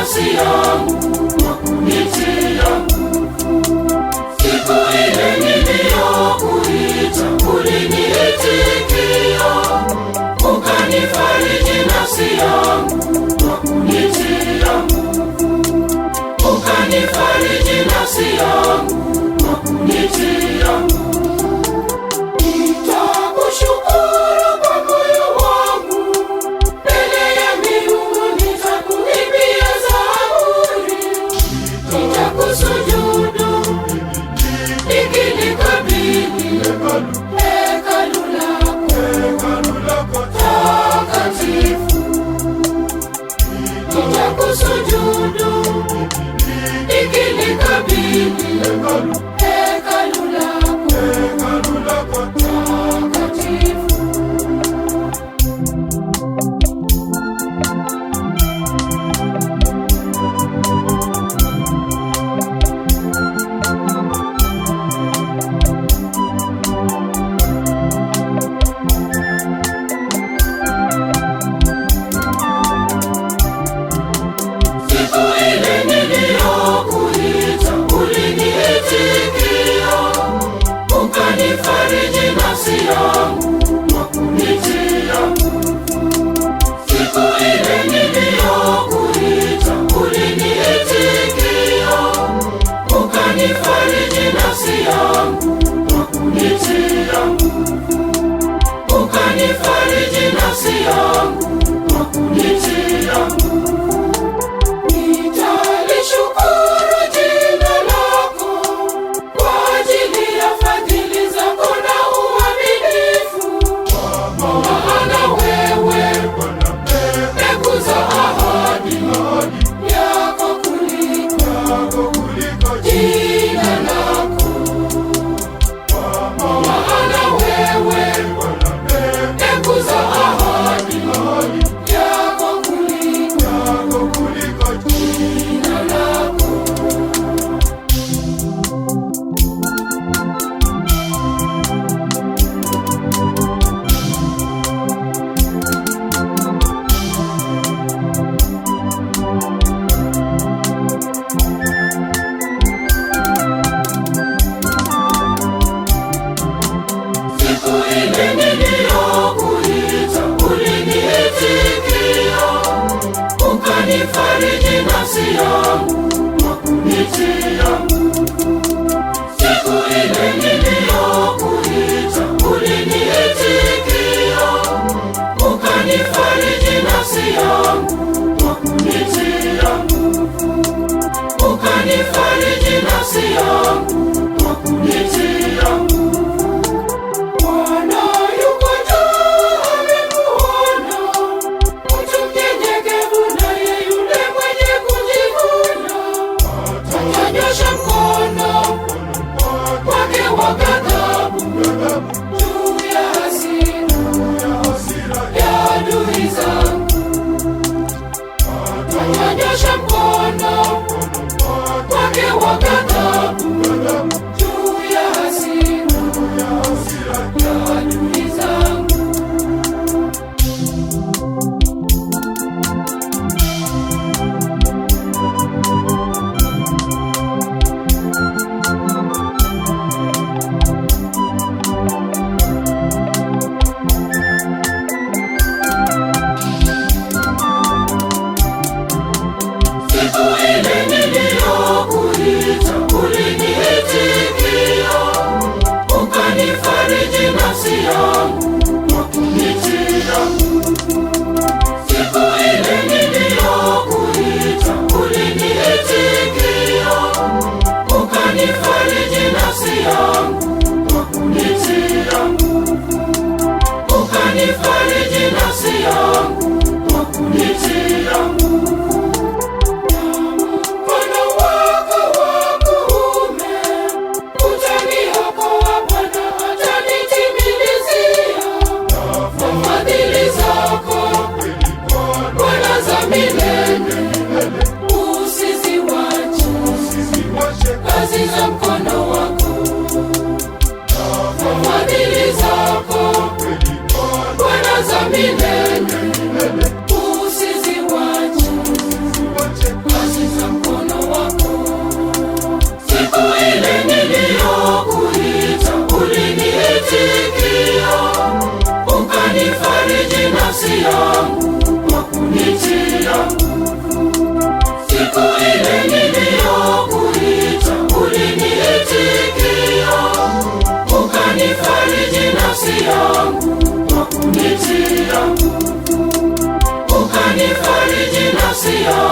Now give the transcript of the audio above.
nafsi yangu kwa kunitia nguvu. Siku ile niliyokuita uliniitikia, ukanifariji nafsi yangu kwa kunitia nguvu. Ukanifariji nafsi yangu kwa kunitia nguvu. Ukanifariji nafsi yangu kwa kunitia nguvu. Siku ile niliyokuita uliniitikia, ukanifariji nafsi yangu kwa kunitia nguvu. Ukanifariji nafsi yangu kwa kunitia nguvu. Ukanifariji nafsi yangu kwa kunitia nguvu. Siku ile niliyokuita uliniitikia, ukanifariji nafsi yangu kwa kunitia nguvu. Ukanifariji nafsi yangu kwa kunitia nguvu. Ukanifariji nafsi yangu kwa kunitia nguvu. Siku ile niliyokuita uliniitikia, ukanifariji nafsi yangu kwa kunitia nguvu. Ukanifariji nafsi yangu kwa kunitia nguvu. Kazi za mkono wako, fadhili zako Bwana za milele, usiziwache. yangu kwa kunitia nguvu. Siku ile niliyokuita uliniitikia, ukanifariji nafsi yangu kwa kunitia nguvu, ukanifariji nafsi yangu.